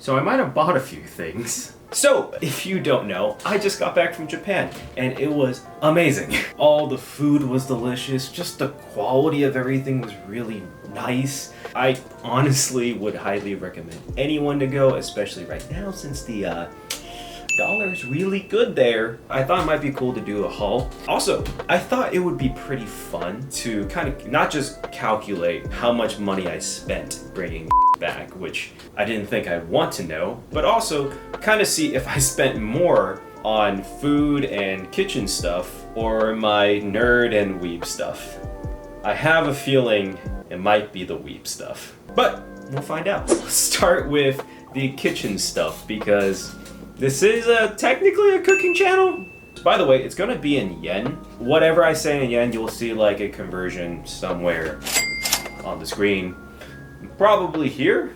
So I might have bought a few things. So, if you don't know, I just got back from Japan and it was amazing. All the food was delicious, just the quality of everything was really nice. I honestly would highly recommend anyone to go, especially right now since the dollar's really good there. I thought it might be cool to do a haul. Also, I thought it would be pretty fun to kind of not just calculate how much money I spent bringing back, which I didn't think I'd want to know, but also kind of see if I spent more on food and kitchen stuff or my nerd and weeb stuff. I have a feeling it might be the weeb stuff, but we'll find out. Let's start with the kitchen stuff because this is technically a cooking channel. By the way, it's gonna be in yen. Whatever I say in yen, you'll see like a conversion somewhere on the screen. Probably here,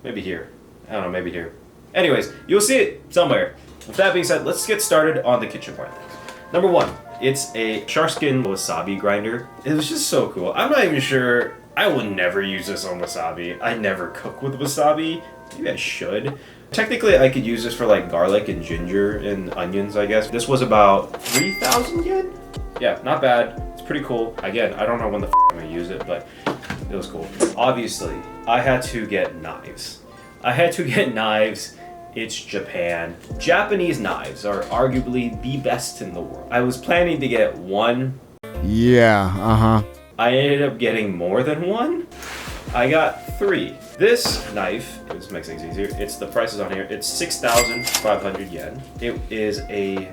maybe here. I don't know, maybe here. Anyways, you'll see it somewhere. With that being said, let's get started on the kitchen part of things. Number one, it's a sharkskin wasabi grinder. It was just so cool. I'm not even sure, I would never use this on wasabi. I never cook with wasabi. Maybe I should. Technically, I could use this for like garlic and ginger and onions, I guess. This was about 3,000 yen? Yeah, not bad. It's pretty cool. Again, I don't know when the I'm gonna use it, but it was cool. Obviously, I had to get knives. It's Japan. Japanese knives are arguably the best in the world. I was planning to get one. Yeah, I ended up getting more than one. I got 3. This knife, this makes things easier, the price is on here, it's 6,500 yen. It is a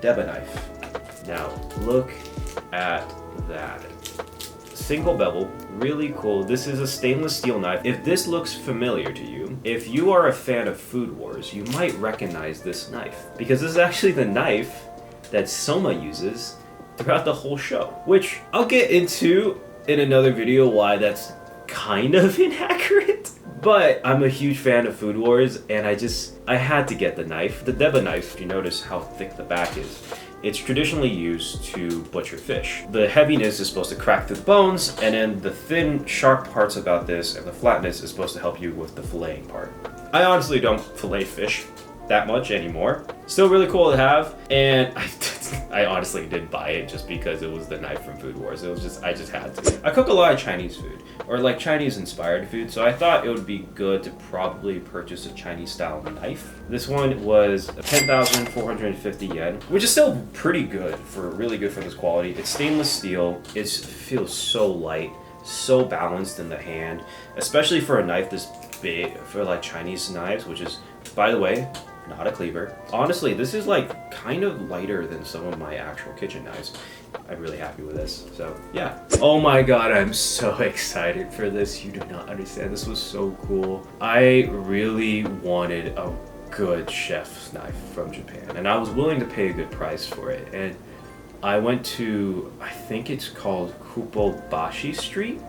deba knife. Now, look at that. Single bevel, really cool. This is a stainless steel knife. If this looks familiar to you, if you are a fan of Food Wars, you might recognize this knife. Because this is actually the knife that Soma uses throughout the whole show. Which I'll get into in another video why that's kind of inaccurate. But I'm a huge fan of Food Wars and I had to get the knife. The deba knife, if you notice how thick the back is, it's traditionally used to butcher fish. The heaviness is supposed to crack through the bones, and then the thin, sharp parts about this and the flatness is supposed to help you with the filleting part. I honestly don't fillet fish that much anymore. Still really cool to have, and I honestly did buy it just because it was the knife from Food Wars. I just had to. I cook a lot of Chinese food, or like Chinese inspired food, so I thought it would be good to probably purchase a Chinese style knife. This one was 10,450 yen, which is still pretty good really good for this quality. It's stainless steel, it feels so light, so balanced in the hand, especially for a knife this big, for like Chinese knives, which is, by the way, not a cleaver. Honestly, this is like kind of lighter than some of my actual kitchen knives. I'm really happy with this, so yeah. Oh my god, I'm so excited for this. You do not understand, this was so cool. I really wanted a good chef's knife from Japan, and I was willing to pay a good price for it. And I went to, I think it's called Kupobashi Street,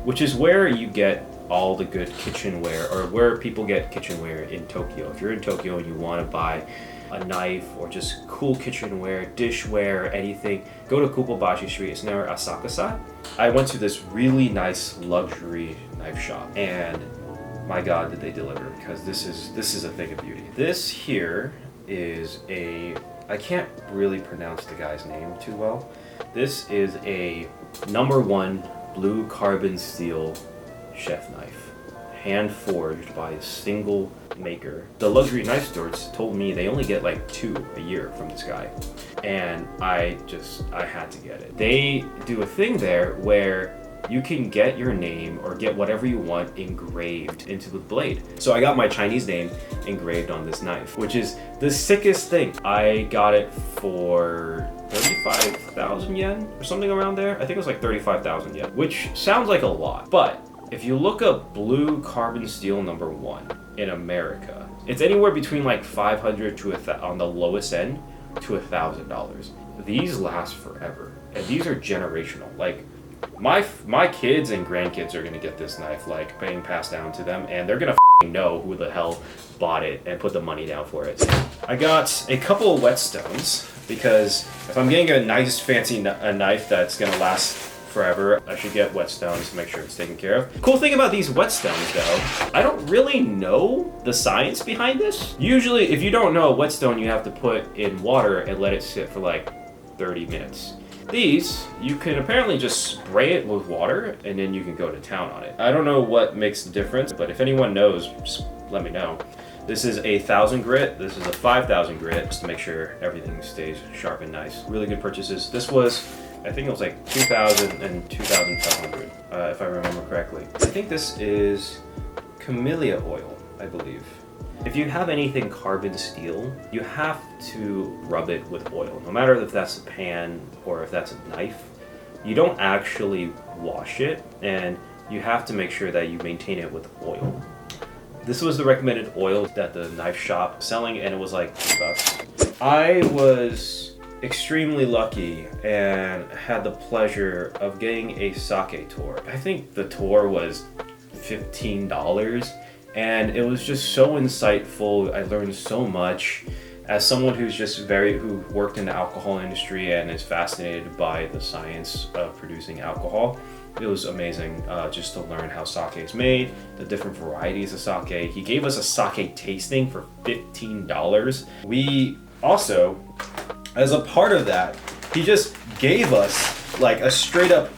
which is where you get all the good kitchenware, or where people get kitchenware in Tokyo. If you're in Tokyo and you want to buy a knife or just cool kitchenware, dishware, anything, go to Kupobashi Street. It's near Osaka. I went to this really nice luxury knife shop, and my god did they deliver, because this is a thing of beauty. This here is I can't really pronounce the guy's name too well. This is a #1 blue carbon steel chef knife, hand forged by a single maker. The luxury knife stores told me they only get like 2 a year from this guy, and I had to get it. They do a thing there where you can get your name or get whatever you want engraved into the blade. So I got my Chinese name engraved on this knife, which is the sickest thing. I got it for 35,000 yen or something around there. I think it was like 35,000 yen, which sounds like a lot, but if you look up blue carbon steel #1 in America, it's anywhere between like 500 to on the lowest end to $1,000. These last forever, and these are generational. Like my kids and grandkids are gonna get this knife, like being passed down to them, and they're gonna know who the hell bought it and put the money down for it. I got a couple of whetstones because if I'm getting a nice fancy knife that's gonna last forever. I should get whetstones to make sure it's taken care of. Cool thing about these whetstones though, I don't really know the science behind this. Usually if you don't know a whetstone, you have to put in water and let it sit for like 30 minutes. These, you can apparently just spray it with water and then you can go to town on it. I don't know what makes the difference, but if anyone knows, just let me know. This is a 1,000 grit, this is a 5,000 grit, just to make sure everything stays sharp and nice. Really good purchases. This was, I think it was like 2,000 and 2,500, if I remember correctly. I think this is camellia oil, I believe. If you have anything carbon steel, you have to rub it with oil. No matter if that's a pan or if that's a knife, you don't actually wash it, and you have to make sure that you maintain it with oil. This was the recommended oil that the knife shop selling, and it was like $2. I was extremely lucky and had the pleasure of getting a sake tour. I think the tour was $15, and it was just so insightful. I learned so much. As someone who worked in the alcohol industry and is fascinated by the science of producing alcohol, it was amazing just to learn how sake is made, the different varieties of sake. He gave us a sake tasting for $15. We also, as a part of that, he just gave us like a straight up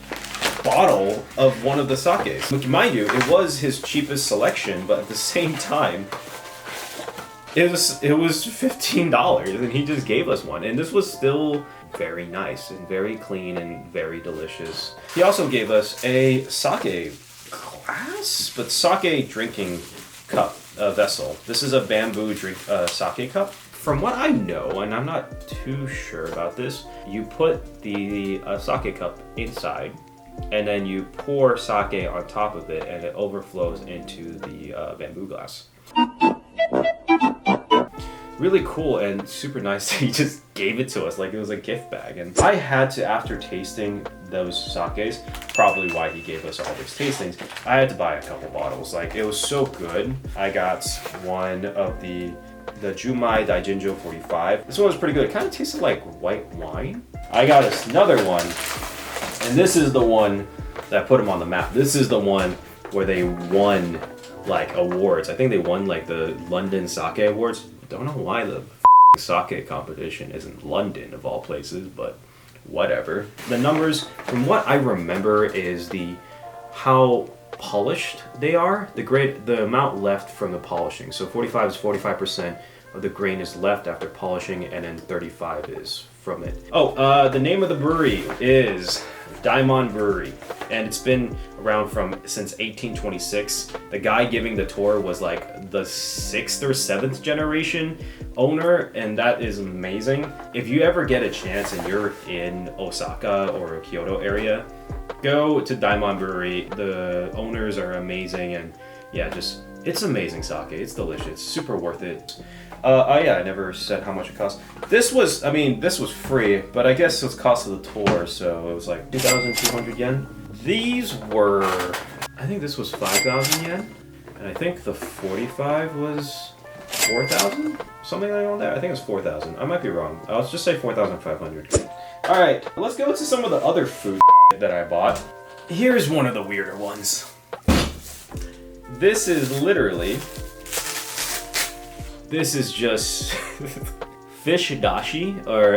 bottle of one of the sakes. Mind you, it was his cheapest selection, but at the same time, it was $15 and he just gave us one, and this was still very nice and very clean and very delicious. He also gave us a sake glass, but sake drinking cup vessel. This is a bamboo sake cup. From what I know, and I'm not too sure about this, you put the sake cup inside, and then you pour sake on top of it, and it overflows into the bamboo glass. Really cool and super nice that he just gave it to us like it was a gift bag. And I had to, after tasting those sakes, probably why he gave us all these tastings, I had to buy a couple bottles. Like, it was so good. I got one of the Jumai Daijinjo 45. This one was pretty good. It kind of tasted like white wine. I got another one, and this is the one that put him on the map. This is the one where they won like awards. I think they won like the London Sake Awards. Don't know why the sake competition is in London of all places, but whatever. The numbers, from what I remember, is how polished they are. The amount left from the polishing. So 45 is 45% of the grain is left after polishing, and then 35 is from it. Oh, the name of the brewery is Daimon Brewery, and it's been around since 1826. The guy giving the tour was like the 6th or 7th generation owner, and that is amazing. If you ever get a chance and you're in Osaka or Kyoto area, go to Daimon Brewery. The owners are amazing, and yeah, it's amazing sake. It's delicious, super worth it. Yeah, I never said how much it cost. This was free, but I guess it was cost of the tour, so it was like 2,200 yen. These were, I think this was 5,000 yen, and I think the 45 was 4,000? Something like that? I think it was 4,000. I might be wrong. I'll just say 4,500. Alright, let's go to some of the other food that I bought. Here's one of the weirder ones. This is just fish dashi, or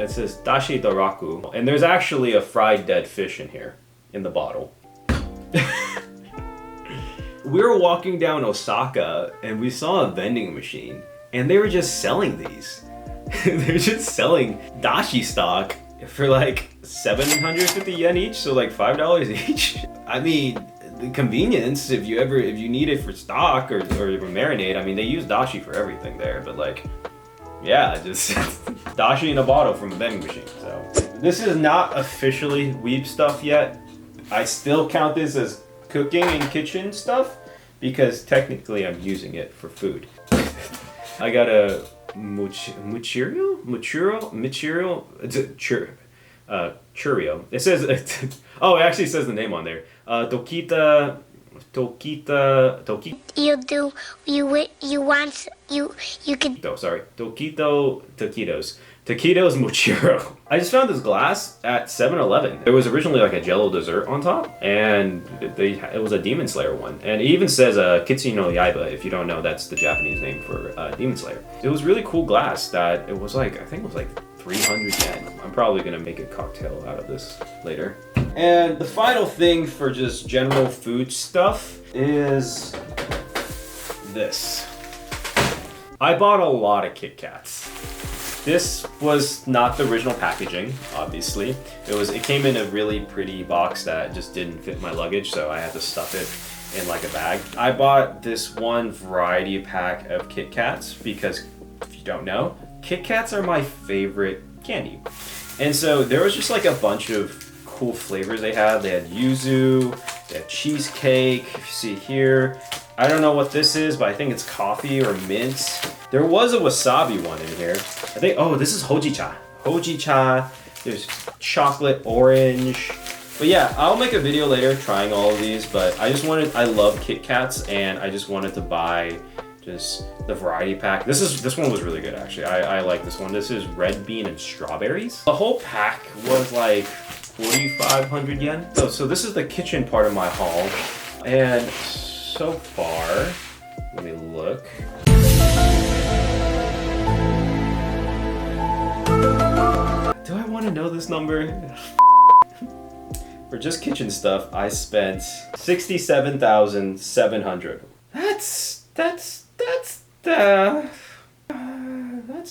it says dashi doraku. And there's actually a fried dead fish in here, in the bottle. We were walking down Osaka and we saw a vending machine, and they were just selling these. They're just selling dashi stock for like 750 yen each, so like $5 each. I mean, the convenience, if you need it for stock or marinade, I mean, they use dashi for everything there, but like, yeah, just dashi in a bottle from a vending machine. So this is not officially weeb stuff yet. I still count this as cooking and kitchen stuff because technically I'm using it for food. I got a Muchurio? Churio. It says, oh, it actually says the name on there. Tokita. You can. Oh, sorry. Tokito taquitos. Taquitos Mochiro. I just found this glass at 7-Eleven. It was originally like a Jello dessert on top, and it was a Demon Slayer one. And it even says Kitsune no Yaiba. If you don't know, that's the Japanese name for Demon Slayer. It was really cool glass that it was like, I think it was like 300 yen. I'm probably gonna make a cocktail out of this later. And the final thing for just general food stuff is this. I bought a lot of KitKats. This was not the original packaging, obviously. It came in a really pretty box that just didn't fit my luggage, so I had to stuff it in like a bag. I bought this one variety pack of KitKats because, if you don't know, KitKats are my favorite candy. And so there was just like a bunch of cool flavors they had. They had yuzu, they had cheesecake, if you see here. I don't know what this is, but I think it's coffee or mint. There was a wasabi one in here. I think, oh, this is hojicha. Hojicha, there's chocolate orange. But yeah, I'll make a video later trying all of these, but I love KitKats, and I just wanted to buy just the variety pack. This one was really good, actually. I like this one. This is red bean and strawberries. The whole pack was like 4,500 yen. So this is the kitchen part of my haul, and so far, let me look. Do I want to know this number? For just kitchen stuff, I spent 67,700. That's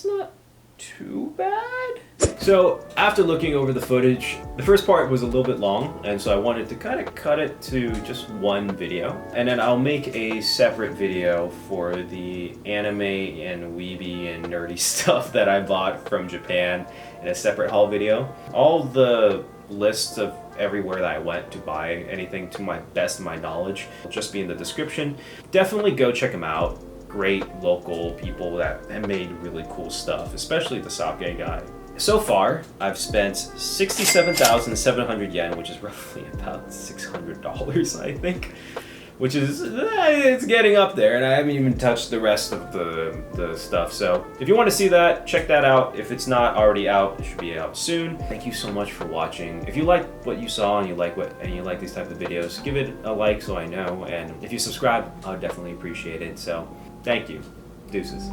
not too bad. So after looking over the footage, the first part was a little bit long, and so I wanted to kind of cut it to just one video. And then I'll make a separate video for the anime and weeby and nerdy stuff that I bought from Japan in a separate haul video. All the lists of everywhere that I went to buy anything to my best of my knowledge will just be in the description. Definitely go check them out. Great local people that have made really cool stuff, especially the sake guy. So far, I've spent 67,700 yen, which is roughly about $600, I think. Which is, it's getting up there, and I haven't even touched the rest of the stuff. So if you want to see that, check that out. If it's not already out, it should be out soon. Thank you so much for watching. If you like what you saw and you like these type of videos, give it a like so I know. And if you subscribe, I would definitely appreciate it. So thank you. Deuces.